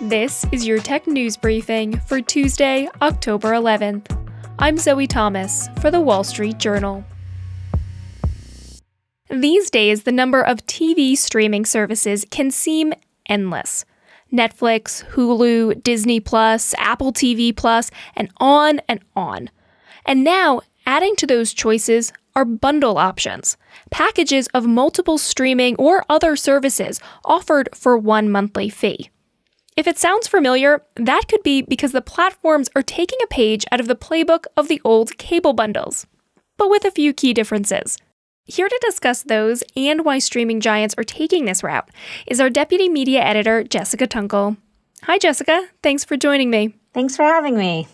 This is your tech news briefing for Tuesday, October 11th. I'm Zoe Thomas for the Wall Street Journal. These days, the number of TV streaming services can seem endless. Netflix, Hulu, Disney+, Apple TV+, and on and on. And now, adding to those choices are bundle options, packages of multiple streaming or other services offered for one monthly fee. If it sounds familiar, that could be because the platforms are taking a page out of the playbook of the old cable bundles, but with a few key differences. Here to discuss those and why streaming giants are taking this route is our deputy media editor, Jessica Tunkel. Hi, Jessica. Thanks for joining me. Thanks for having me.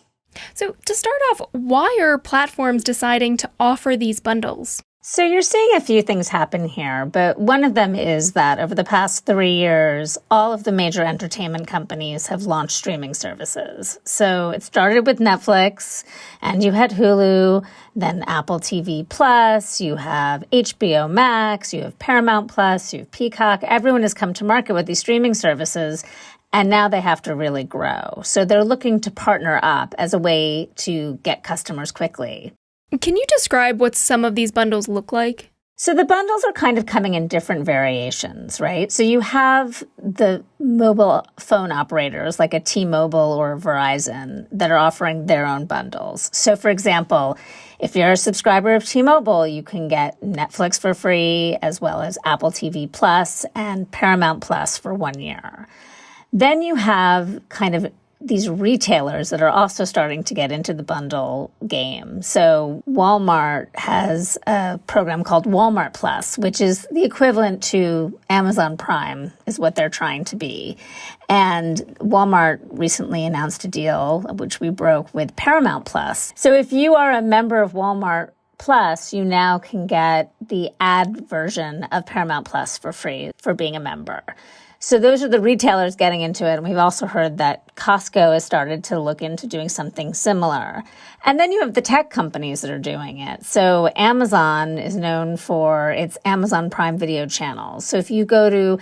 So to start off, why are platforms deciding to offer these bundles? So you're seeing a few things happen here, but one of them is that over the past 3 years, all of the major entertainment companies have launched streaming services. So it started with Netflix, and you had Hulu, then Apple TV Plus, you have HBO Max, you have Paramount Plus, you have Peacock. Everyone has come to market with these streaming services, and now they have to really grow. So they're looking to partner up as a way to get customers quickly. Can you describe what some of these bundles look like? So the bundles are kind of coming in different variations, right? So you have the mobile phone operators like a T-Mobile or a Verizon that are offering their own bundles. So for example, if you're a subscriber of T-Mobile, you can get Netflix for free as well as Apple TV Plus and Paramount Plus for 1 year. Then you have kind of these retailers that are also starting to get into the bundle game. So Walmart has a program called Walmart Plus, which is the equivalent to Amazon Prime, is what they're trying to be. And Walmart recently announced a deal, which we broke, with Paramount Plus. So if you are a member of Walmart Plus, you now can get the ad version of Paramount Plus for free for being a member. So those are the retailers getting into it. And we've also heard that Costco has started to look into doing something similar. And then you have the tech companies that are doing it. So Amazon is known for its Amazon Prime Video channels. So if you go to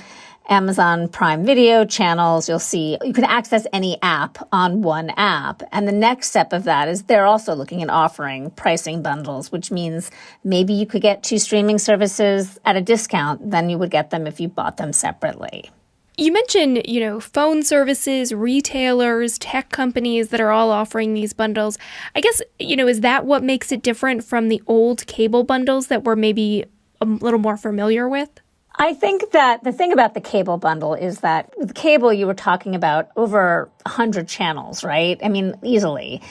Amazon Prime Video channels, you'll see you can access any app on one app. And the next step of that is they're also looking at offering pricing bundles, which means maybe you could get 2 streaming services at a discount than you would get them if you bought them separately. You mentioned, phone services, retailers, tech companies that are all offering these bundles. I guess, is that what makes it different from the old cable bundles that we're maybe a little more familiar with? I think that the thing about the cable bundle is that with cable, you were talking about over 100 channels, right? I mean, easily,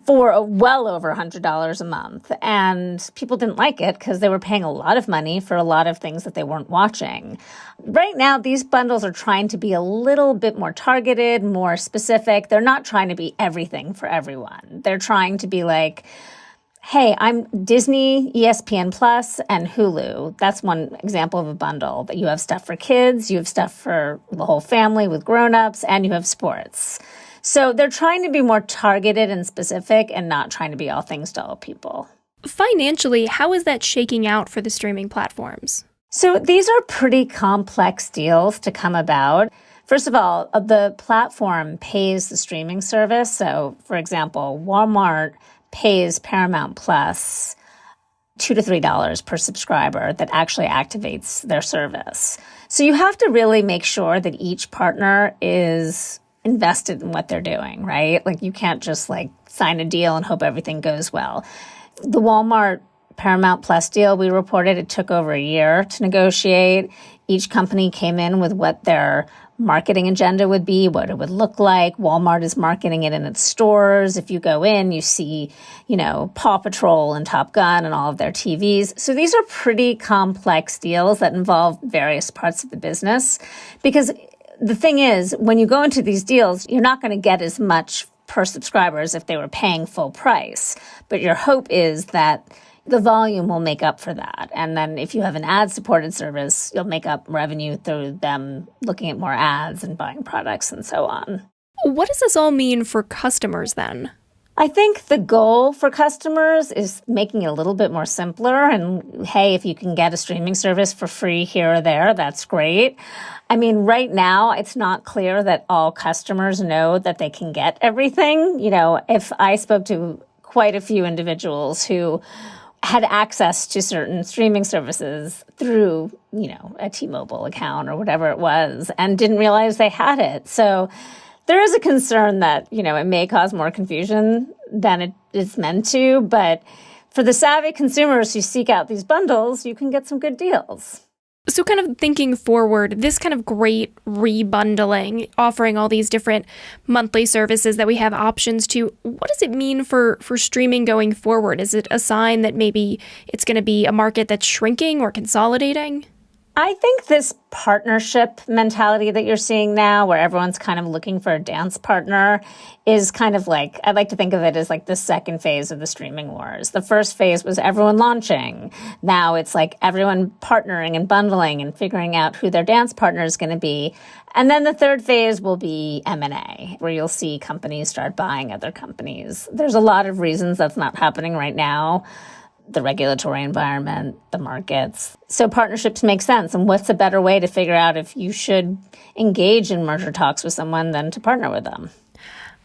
for well over $100 a month. And people didn't like it because they were paying a lot of money for a lot of things that they weren't watching. Right now, these bundles are trying to be a little bit more targeted, more specific. They're not trying to be everything for everyone. They're trying to be like, hey, I'm Disney, ESPN Plus, and Hulu. That's one example of a bundle. But you have stuff for kids, you have stuff for the whole family with grown-ups, and you have sports. So they're trying to be more targeted and specific and not trying to be all things to all people. Financially, how is that shaking out for the streaming platforms? So these are pretty complex deals to come about. First of all, the platform pays the streaming service. So, for example, Walmart pays Paramount Plus $2 to $3 per subscriber that actually activates their service. So you have to really make sure that each partner is invested in what they're doing, right? Like you can't just sign a deal and hope everything goes well. The Walmart Paramount Plus deal we reported, it took over a year to negotiate. Each company came in with what their marketing agenda would be, what it would look like. Walmart is marketing it in its stores. If you go in, you see, Paw Patrol and Top Gun and all of their TVs. So these are pretty complex deals that involve various parts of the business. Because the thing is, when you go into these deals, you're not going to get as much per subscriber as if they were paying full price. But your hope is that the volume will make up for that. And then if you have an ad-supported service, you'll make up revenue through them looking at more ads and buying products and so on. What does this all mean for customers then? I think the goal for customers is making it a little bit more simpler. And hey, if you can get a streaming service for free here or there, that's great. I mean, right now, it's not clear that all customers know that they can get everything. You know, if I spoke to quite a few individuals who had access to certain streaming services through, you know, a T-Mobile account or whatever it was, and didn't realize they had it. So there is a concern that, you know, it may cause more confusion than it is meant to. But for the savvy consumers who seek out these bundles, you can get some good deals. So kind of thinking forward, this kind of great rebundling, offering all these different monthly services that we have options to, what does it mean for streaming going forward? Is it a sign that maybe it's going to be a market that's shrinking or consolidating? I think this partnership mentality that you're seeing now, where everyone's kind of looking for a dance partner, is kind of like, I like to think of it as like the second phase of the streaming wars. The first phase was everyone launching. Now it's like everyone partnering and bundling and figuring out who their dance partner is going to be. And then the third phase will be M&A, where you'll see companies start buying other companies. There's a lot of reasons that's not happening right now. The regulatory environment, the markets. So partnerships make sense. And what's a better way to figure out if you should engage in merger talks with someone than to partner with them?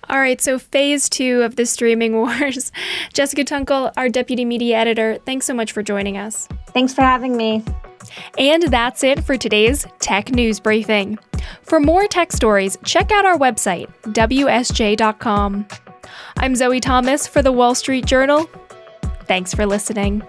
All right, so phase 2 of the streaming wars. Jessica Tunkel, our deputy media editor, thanks so much for joining us. Thanks for having me. And that's it for today's Tech News Briefing. For more tech stories, check out our website, WSJ.com. I'm Zoe Thomas for The Wall Street Journal. Thanks for listening.